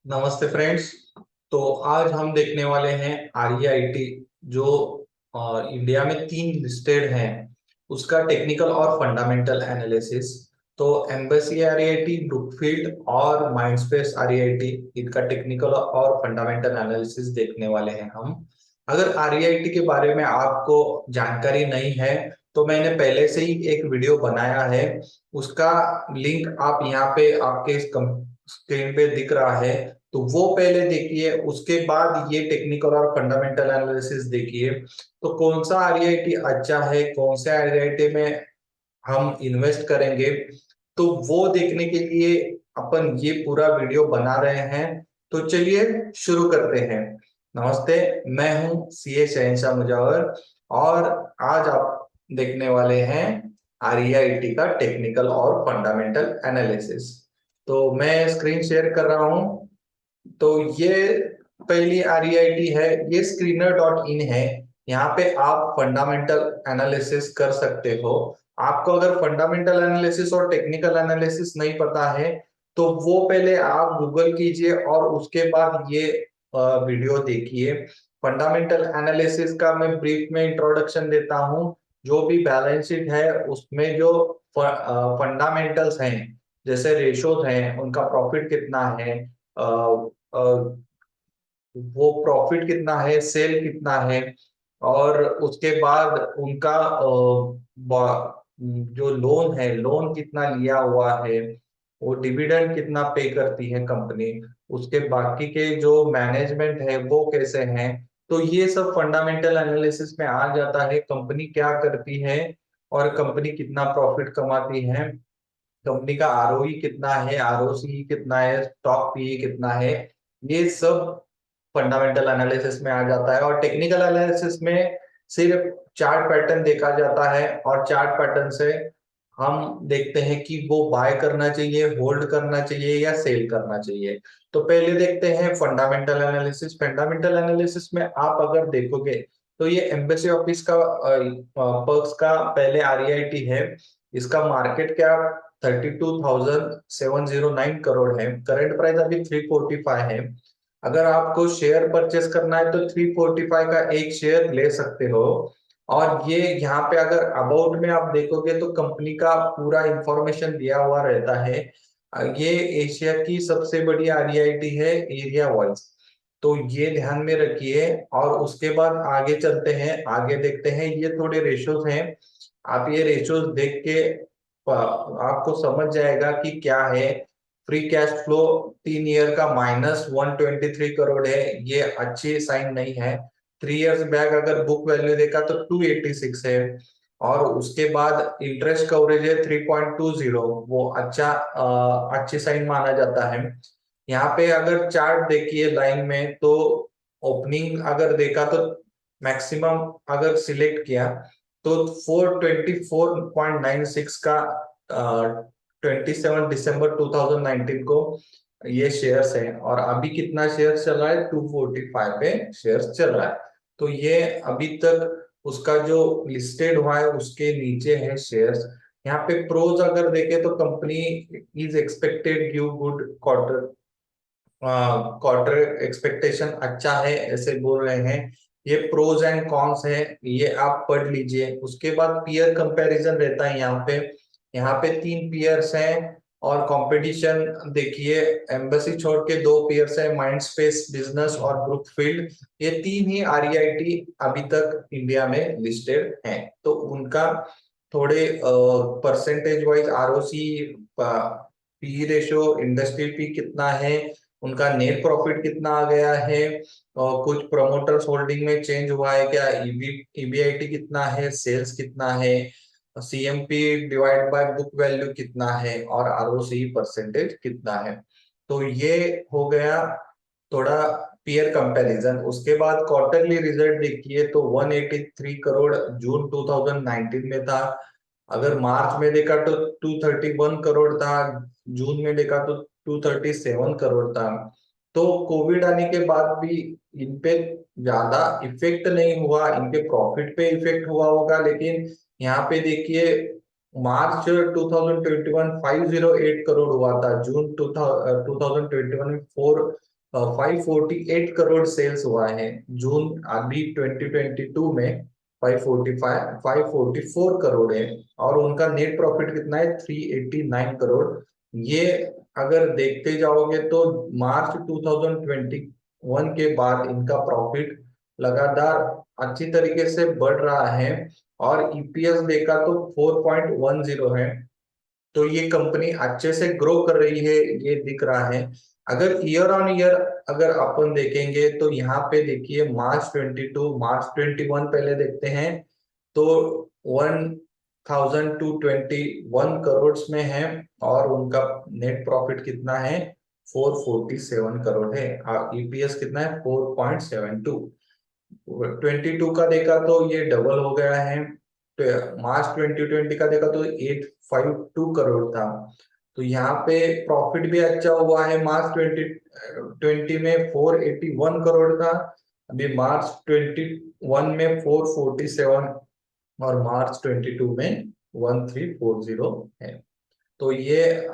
नमस्ते फ्रेंड्स। तो आज हम देखने वाले हैं आरईआईटी जो इंडिया में 3 लिस्टेड हैं, उसका टेक्निकल और फंडामेंटल एनालिसिस। तो एम्बेसी आरईआईटी, ब्रुकफील्ड और माइंडस्पेस आरईआईटी, इनका टेक्निकल और फंडामेंटल एनालिसिस देखने वाले हैं हम। अगर आरईआईटी के बारे में आपको जानकारी नहीं है तो मैंने पहले से ही एक वीडियो बनाया है, उसका लिंक आप यहाँ पे आपके स्क्रीन पे दिख रहा है। तो वो पहले देखिए, उसके बाद ये टेक्निकल और फंडामेंटल एनालिसिस देखिए। तो कौन सा आरईआईटी अच्छा है, कौन से आरईआईटी में हम इन्वेस्ट करेंगे, तो वो देखने के लिए अपन ये पूरा वीडियो बना रहे हैं। तो चलिए शुरू करते हैं। नमस्ते, मैं हूं सीए शहनशाह मुजावर और आज आप देखने वाले हैं आरईआईटी का टेक्निकल और फंडामेंटल एनालिसिस। तो मैं स्क्रीन शेयर कर रहा हूं। तो ये पहली आरईआईटी है, ये स्क्रीनर डॉट इन है। यहाँ पे आप फंडामेंटल एनालिसिस कर सकते हो। आपको अगर फंडामेंटल एनालिसिस और टेक्निकल एनालिसिस नहीं पता है तो वो पहले आप गूगल कीजिए और उसके बाद ये वीडियो देखिए। फंडामेंटल एनालिसिस का मैं ब्रीफ में इंट्रोडक्शन देता हूँ। जो भी बैलेंस शीट है उसमें जो फंडामेंटल्स हैं, जैसे रेशोज हैं, उनका प्रॉफिट कितना है, अ, अ, वो प्रॉफिट कितना है, सेल कितना है, और उसके बाद उनका जो लोन है, लोन कितना लिया हुआ है, वो डिविडेंड कितना पे करती है कंपनी, उसके बाकी के जो मैनेजमेंट है वो कैसे हैं। तो ये सब फंडामेंटल एनालिसिस में आ जाता है, कंपनी क्या करती है और कंपनी कितना प्रॉफिट कमाती है, कंपनी का आरओई कितना है, आरओसी कितना है, स्टॉक पीई कितना है। ये सब फंडामेंटल एनालिसिस में आ जाता है। और टेक्निकल एनालिसिस में सिर्फ चार्ट पैटर्न देखा जाता है और चार्ट पैटर्न से हम देखते हैं कि वो बाय करना चाहिए, होल्ड करना चाहिए या सेल करना चाहिए। तो पहले देखते हैं फंडामेंटल एनालिसिस। फंडामेंटल एनालिसिस में आप अगर देखोगे तो ये एम्बेसी ऑफिस का पर्क्स का पहले आरईआईटी है। इसका मार्केट कैप 32,709 करोड़ है। करंट प्राइस अभी 345 है। अगर आपको शेयर परचेस करना है तो 345 का एक शेयर ले सकते हो। और ये यहाँ पे अगर अबाउट में आप देखोगे तो कंपनी का पूरा इंफॉर्मेशन दिया हुआ रहता है। ये एशिया की सबसे बड़ी आरईआईटी है एरिया वाइज। तो ये ध्यान में रखिए। और उसके बाद आगे चलते हैं, आगे देखते हैं, ये थोड़े रेशोज हैं। आप ये रेशोज देख के आपको समझ जाएगा कि क्या है। फ्री कैश फ्लो 3 ईयर का -123 करोड़ है, ये अच्छी साइन नहीं है। 3 इयर्स बैक अगर बुक वैल्यू देखा तो 286 है। और उसके बाद इंटरेस्ट कवरेज है 3.20, वो अच्छी साइन माना जाता है। यहाँ पे अगर चार्ट देखिए लाइन में तो ओपनिंग अगर देखा तो मैक्सिमम अगर सिलेक्ट किया तो 424.96 का 27 दिसंबर 2019 को ये शेयर्स है। और अभी कितना शेयर चल रहा है, 245 पे शेयर्स चल रहा है। तो ये अभी तक उसका जो लिस्टेड हुआ है उसके नीचे है शेयर्स। यहाँ पे प्रोज अगर देखें तो company is expected give good quarter, quarter expectation अच्छा है ऐसे बोल रहे हैं। ये प्रोज एंड कॉन्स है, ये आप पढ़ लीजिए। उसके बाद पीयर कंपैरिजन रहता है यहाँ पे। यहाँ पे 3 पीयर्स हैं और कंपटीशन देखिए, एम्बेसी छोड़ के 2 पीयर्स है, माइंडस्पेस बिजनेस और ब्रुकफील्ड। ये 3 ही आरईआईटी अभी तक इंडिया में लिस्टेड हैं। तो उनका थोड़े percentage wise ROC, P ratio, industry P कितना है, उनका नेट प्रॉफिट कितना आ गया है, और कुछ प्रमोटर्स होल्डिंग में चेंज हुआ है क्या, ईबीआईटी कितना है, सेल्स कितना है, CMP divide by book value कितना है, और आरओसी परसेंटेज कितना है। तो ये हो गया थोड़ा पीयर कंपैरिजन। उसके बाद क्वार्टरली रिजल्ट देखिए तो 183 करोड़ जून 2019 में था। अगर मार्च में देखा तो 231 करोड़ था, जून में देखा तो 237 करोड़ था। तो कोविड आने के बाद भी इन पे ज्यादा इफेक्ट नहीं हुआ, इनके प्रॉफिट पे इफेक्ट हुआ होगा। लेकिन यहाँ पे देखिए, मार्च 2021 508 करोड़ हुआ था, जून 2021 में 548 करोड़ सेल्स हुआ है जून अभी 2022 में। 544 करोड़ है। और उनका नेट प्रॉफिट कितना है? 389 करोड़। ये अगर देखते जाओगे तो मार्च 2021 के बाद इनका प्रॉफिट लगातार अच्छी तरीके से बढ़ रहा है। और ईपीएस देखा तो 4.10 है। तो ये कंपनी अच्छे से ग्रो कर रही है, ये दिख रहा है। अगर ईयर ऑन ईयर अगर अपन देखेंगे तो यहाँ पे देखिए मार्च 22 मार्च 21 पहले देखते हैं तो 1221 करोड़ में है। और उनका नेट प्रॉफिट कितना है? 447 करोड़ है। ईपीएस कितना है? 4.72। 22 का देखा तो ये डबल हो गया है। तो मार्च 2020 का देखा तो 852 करोड़ था। तो यहाँ पे प्रॉफिट भी अच्छा हुआ है। मार्च 2020 में 481 करोड़ था। अभी मार्च 21 में 447 और मार्च 22 में 1340 है। तो ये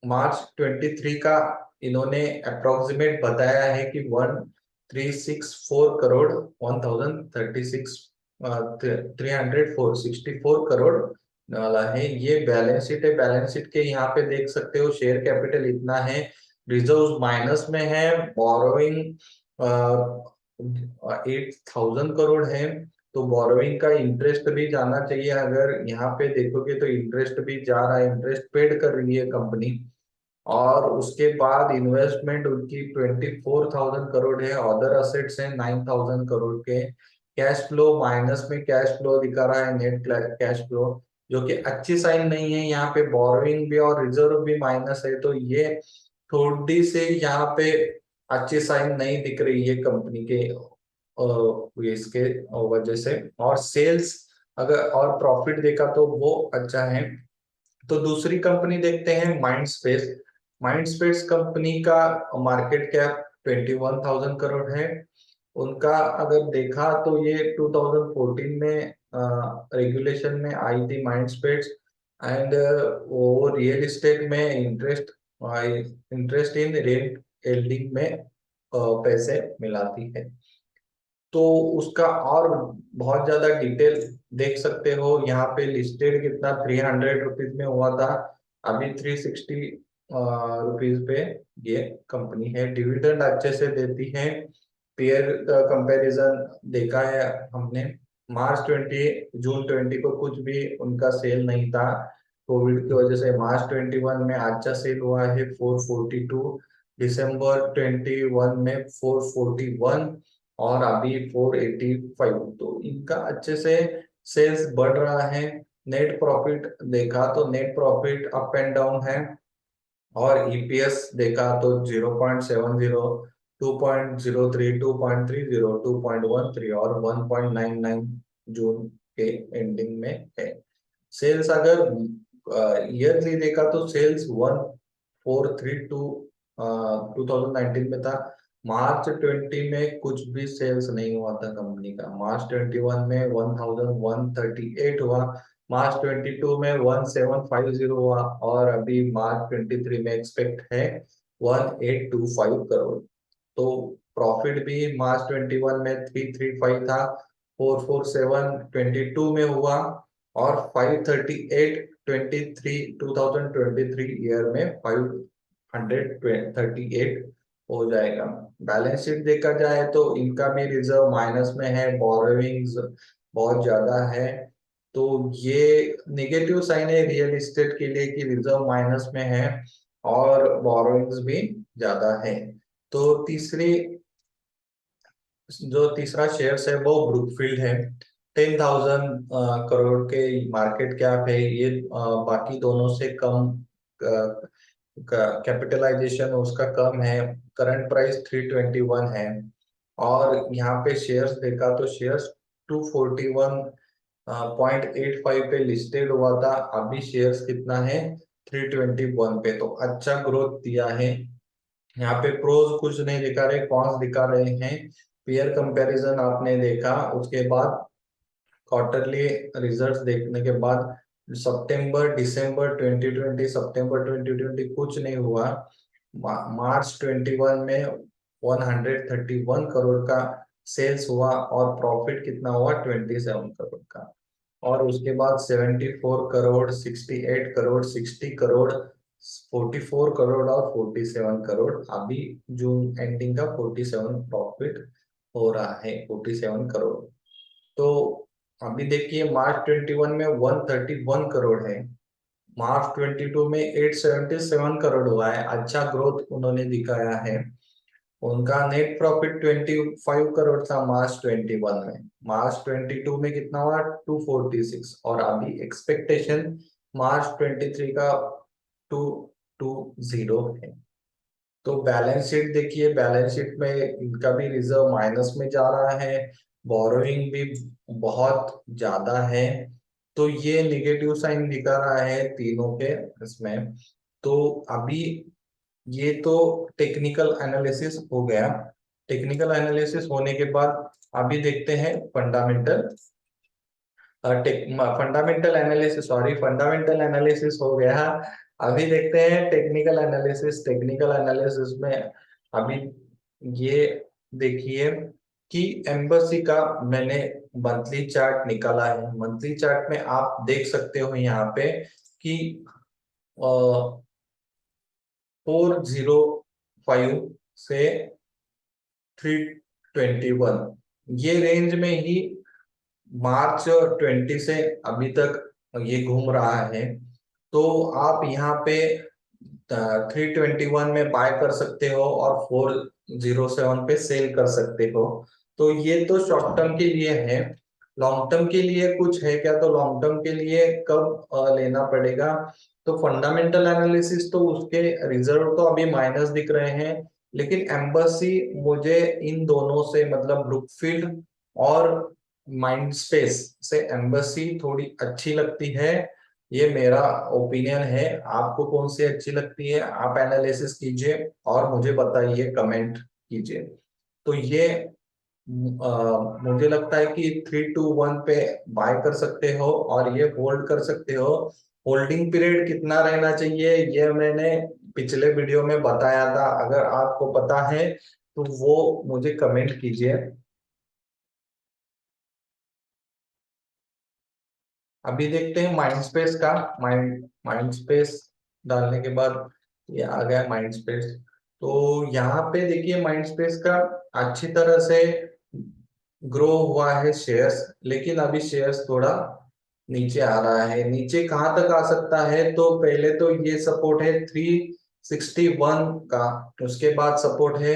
मार्च 23 का इन्होंने अप्रोक्सीमेट बताया है कि 1364 करोड़ 1036 364 करोड़ वाला है। ये बैलेंस शीट है। बैलेंस शीट के यहाँ पे देख सकते हो शेयर कैपिटल इतना है। रिजर्व माइनस में है। बोरोइंग 8000 करोड़ है। तो बोरोइंग का इंटरेस्ट भी जाना चाहिए। अगर यहाँ पे देखोगे तो इंटरेस्ट भी जा रहा है, इंटरेस्ट पेड कर रही है कंपनी। और उसके बाद इन्वेस्टमेंट उनकी 24,000 करोड़ है। अदर असेट्स है 9,000 करोड़ के। कैश फ्लो माइनस में कैश फ्लो दिखा रहा है, नेट कैश फ्लो, जो कि अच्छी साइन नहीं है। यहाँ पे बोरोइंग भी और रिजर्व भी माइनस है। तो ये थोड़ी से यहाँ पे अच्छी साइन नहीं दिख रही है कंपनी के इसके वजह से। और सेल्स अगर और प्रॉफिट देखा तो वो अच्छा है। तो दूसरी कंपनी देखते हैं माइंडस्पेस। माइंडस्पेस कंपनी का मार्केट कैप 21,000 करोड़ है। उनका अगर देखा तो ये 2014 में रेगुलेशन में आई थी माइंडस्पेस। एंड वो रियल एस्टेट में इंटरेस्ट इन रेंट एल्डिंग में पैसे मिलाती है। तो उसका और बहुत ज्यादा डिटेल देख सकते हो। यहाँ पे लिस्टेड कितना 300 रुपीज में हुआ था। अभी 360 रुपीज पे ये कंपनी है। डिविडेंड अच्छे से देती है। पेयर कंपैरिजन देखा है हमने। मार्च 20 जून 20 को कुछ भी उनका सेल नहीं था कोविड की वजह से। मार्च 21 में अच्छा सेल हुआ है 442। दिसंबर 21 में 441 और अभी 485। तो इनका अच्छे से सेल्स बढ़ रहा है। नेट प्रॉफिट देखा तो net profit up and down है। और ईपीएस देखा तो 0.70, 2.03, 2.30, 2.13 और 1.99 जून के एंडिंग में है। सेल्स अगर ईयरली देखा तो सेल्स 1432 2019 में था। मार्च 20 में कुछ भी सेल्स नहीं हुआ था कंपनी का। मार्च 21 में 1138 हुआ। मार्च 22 में 1750 हुआ। और अभी मार्च 23 में एक्सपेक्ट है 1825 करोड़। तो प्रॉफिट भी मार्च 21 में 335 था। 447 22 में हुआ। और 538 2023 ईयर में 538 हो जाएगा। बैलेंस शीट देखा जाए तो इनका भी रिजर्व माइनस में है। बोरोइंग्स बहुत ज्यादा है। तो ये नेगेटिव साइन है रियल एस्टेट के लिए कि रिजर्व माइनस में है और बोरोइंग्स भी ज्यादा है। तो जो तीसरा शेयर्स है वो ब्रुकफील्ड है। 10,000 करोड़ के मार्केट कैप है ये। बाकी दोनों से कम कैपिटलाइजेशन उसका कम है। करंट प्राइस 321 है। और यहाँ पे शेयर्स देखा तो शेयर्स 241.85 पे लिस्टेड हुआ था। अभी शेयर्स कितना है? 321 पे। तो अच्छा ग्रोथ दिया है। यहाँ पे प्रोज कुछ नहीं दिखा रहे, कॉन्स दिखा रहे हैं। पेयर कंपैरिजन आपने देखा। उसके बाद क्वार्टरली रिजल्ट्स देखने के बाद सितंबर दिसंबर 2020 सितंबर 2020 कुछ नहीं हुआ। मार्च 21 में 131 करोड़ का सेल्स हुआ और प्रॉफिट कितना हुआ 27 करोड़ का। और उसके बाद 74 करोड़, 68 करोड़, 60 करोड़, 44 करोड़ और 47 करोड़। अभी जून एंडिंग का 47 प्रॉफिट हो रहा है, 47 करोड़। तो अभी देखिए मार्च 21 में 131 करोड़ है, मार्च 22 में 877 करोड़ हुआ है, अच्छा ग्रोथ उन्होंने दिखाया है। उनका नेट प्रॉफिट 25 करोड़ था मार्च 21 में, मार्च 22 में कितना हुआ 246, और अभी एक्सपेक्टेशन मार्च 23 का 220 है। तो बैलेंस शीट देखिए, बैलेंस शीट में इनका भी रिजर्व माइनस में जा रहा है, बोरोइंग भी बहुत ज्यादा है। तो ये निगेटिव साइन दिखा रहा है तीनों के इसमें। तो अभी ये तो टेक्निकल एनालिसिस हो गया। टेक्निकल एनालिसिस होने के बाद अभी देखते हैं fundamental fundamental analysis, sorry fundamental analysis हो गया। अभी देखते हैं टेक्निकल एनालिसिस। टेक्निकल एनालिसिस में अभी ये देखिए कि एम्बेसी का मैंने मंथली चार्ट निकाला है। मंथली चार्ट में आप देख सकते हो यहाँ पे कि 405 से 321 ये रेंज में ही मार्च 20 से अभी तक ये घूम रहा है। तो आप यहाँ पे 321 में बाय कर सकते हो और 407 पे सेल कर सकते हो। तो ये तो शॉर्ट टर्म के लिए है। लॉन्ग टर्म के लिए कुछ है क्या? तो लॉन्ग टर्म के लिए कब लेना पड़ेगा? तो फंडामेंटल एनालिसिस तो उसके रिजर्व तो अभी माइनस दिख रहे हैं, लेकिन एम्बेसी मुझे इन दोनों से मतलब ब्रुकफील्ड और माइंड स्पेस से एम्बेसी थोड़ी अच्छी लगती है। ये मेरा ओपिनियन है। आपको कौन सी अच्छी लगती है? आप एनालिसिस कीजिए और मुझे बताइए, कमेंट कीजिए। तो ये मुझे लगता है कि 321 पे बाय कर सकते हो और ये होल्ड कर सकते हो। होल्डिंग पीरियड कितना रहना चाहिए ये मैंने पिछले वीडियो में बताया था, अगर आपको पता है तो वो मुझे कमेंट कीजिए। अभी देखते हैं माइंड स्पेस का। माइंड स्पेस डालने के बाद ये आ गया माइंड स्पेस। तो यहाँ पे देखिए माइंड स्पेस का अच्छी तरह से ग्रो हुआ है शेयर्स, लेकिन अभी शेयर्स थोड़ा नीचे आ रहा है। नीचे कहाँ तक आ सकता है? तो पहले तो ये सपोर्ट है 361 का, उसके बाद सपोर्ट है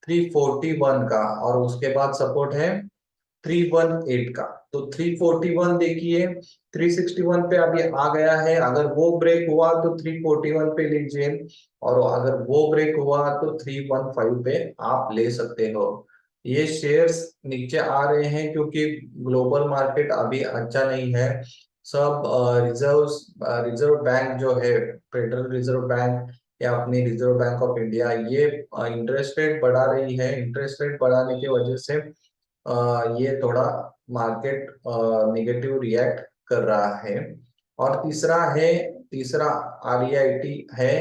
341 का, और उसके बाद सपोर्ट है 318 का। तो 341 देखिए, 361 पे अभी आ गया है। अगर वो ब्रेक हुआ तो 341 पे लीजिए, और अगर वो ब्रेक हुआ तो 315 पे आप ले सकते हो। ये शेयर्स नीचे आ रहे हैं क्योंकि ग्लोबल मार्केट अभी अच्छा नहीं है। सब रिजर्व रिजर्व बैंक जो है, फेडरल रिजर्व बैंक या अपनी रिजर्व बैंक ऑफ इंडिया, ये इंटरेस्ट रेट बढ़ा रही है। इंटरेस्ट रेट बढ़ाने की वजह से ये थोड़ा मार्केट निगेटिव रिएक्ट कर रहा है। और तीसरा आरईआईटी है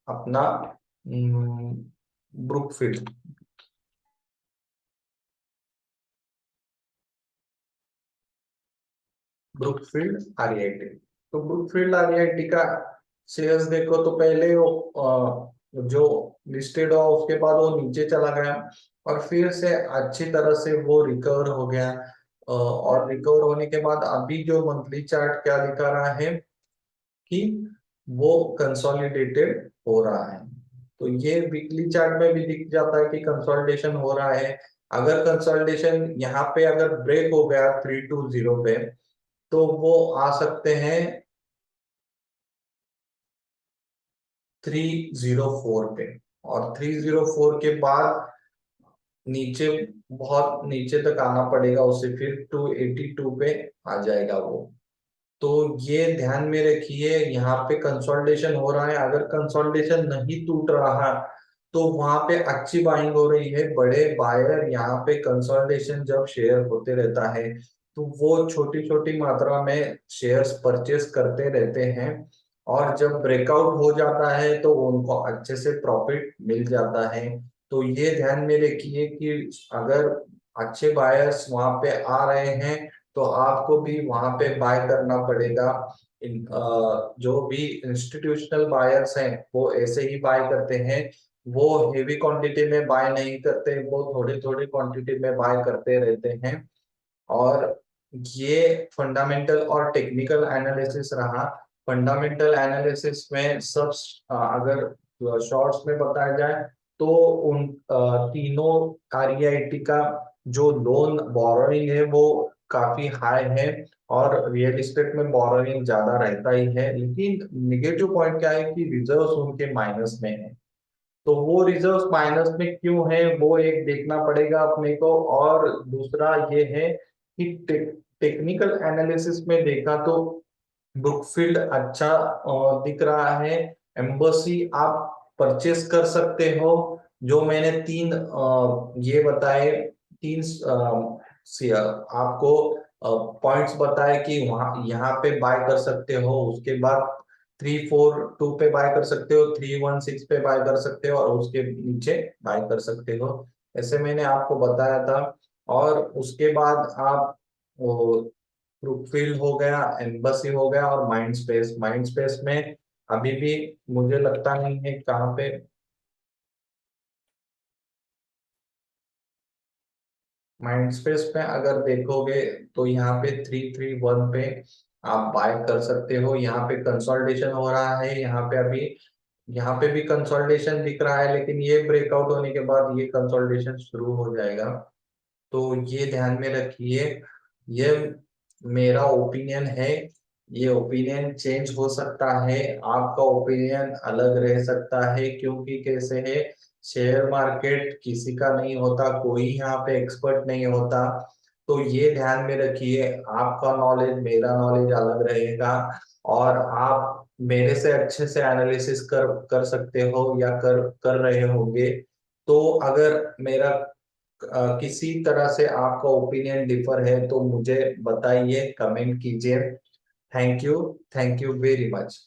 अपना ब्रुकफील्ड। Brookfield REIT. तो ब्रुकफील्ड आरईआईटी का शेयर्स देखो तो पहले वो जो लिस्टेड हुआ उसके बाद वो नीचे चला गया, और फिर से अच्छी तरह से वो रिकवर हो गया। और रिकवर होने के बाद अभी जो मंथली चार्ट क्या दिखा रहा है कि वो कंसोलिडेटेड हो रहा है। तो ये वीकली चार्ट में भी दिख जाता है कि कंसोलिडेशन हो रहा है। अगर कंसोलिडेशन यहाँ पे अगर ब्रेक हो गया 320 पे, तो वो आ सकते हैं 304 पे, और 304 के बाद नीचे, बहुत नीचे तक आना पड़ेगा उसे, फिर 282 पे आ जाएगा वो। तो ये ध्यान में रखिए, यहाँ पे कंसोलिडेशन हो रहा है। अगर कंसोलिडेशन नहीं टूट रहा तो वहां पे अच्छी बाइंग हो रही है। बड़े बायर यहाँ पे कंसोलिडेशन जब शेयर होते रहता है तो वो छोटी छोटी मात्रा में शेयर्स परचेस करते रहते हैं, और जब ब्रेकआउट हो जाता है तो उनको अच्छे से प्रॉफिट मिल जाता है। तो ये ध्यान में रखिए कि अगर अच्छे बायर्स वहां पे आ रहे हैं तो आपको भी वहां पे बाय करना पड़ेगा। जो भी इंस्टीट्यूशनल बायर्स हैं वो ऐसे ही बाय करते हैं। वो हेवी क्वांटिटी में बाय नहीं करते, वो थोड़ी थोड़ी क्वांटिटी में बाय करते रहते हैं। और ये फंडामेंटल और टेक्निकल एनालिसिस रहा। फंडामेंटल एनालिसिस में सब अगर शॉर्ट्स में बताया जाए तो उन तीनों आरईआईटी का जो लोन बोरोइंग है वो काफी हाई है, और रियल एस्टेट में बोरोइंग ज्यादा रहता ही है। लेकिन निगेटिव पॉइंट क्या है कि रिजर्व्स उनके माइनस में है। तो वो रिजर्व्स माइनस में क्यों है वो एक देखना पड़ेगा अपने को। और दूसरा ये है कि टेक्निकल एनालिसिस में देखा तो ब्रुकफील्ड अच्छा दिख रहा है। एम्बेसी आप परचेस कर सकते हो। जो मैंने तीन ये बताए, तीन आपको पॉइंट्स बताए कि वहां यहाँ पे बाय कर सकते हो, उसके बाद 342 पे बाय कर सकते हो, 316 पे बाय कर सकते हो, और उसके नीचे बाय कर सकते हो। ऐसे मैंने आपको बताया था। और उसके बाद आप वो ब्रुकफील्ड हो गया, एम्बेसी हो गया, और माइंड स्पेस में अभी भी मुझे लगता नहीं है कहाँ पे। माइंड स्पेस में अगर देखोगे तो यहाँ पे 331 पे आप बाय कर सकते हो। यहाँ पे कंसोलिडेशन हो रहा है, यहाँ पे अभी यहाँ पे भी कंसोलिडेशन दिख रहा है, लेकिन ये ब्रेकआउट होने के बाद ये कंसोलिडेशन शुरू हो जाएगा। तो ये ध्यान में रखिए। ये मेरा ओपिनियन है। ये ओपिनियन चेंज हो सकता है, आपका ओपिनियन अलग रह सकता है, क्योंकि कैसे है, शेयर मार्केट किसी का नहीं होता, कोई यहाँ पे एक्सपर्ट नहीं होता। तो ये ध्यान में रखिए, आपका नॉलेज मेरा नॉलेज अलग रहेगा। और आप मेरे से अच्छे से एनालिसिस कर कर सकते हो या कर कर रहे होंगे। तो अगर मेरा किसी तरह से आपका ओपिनियन डिफर है तो मुझे बताइए, कमेंट कीजिए। Thank you very much.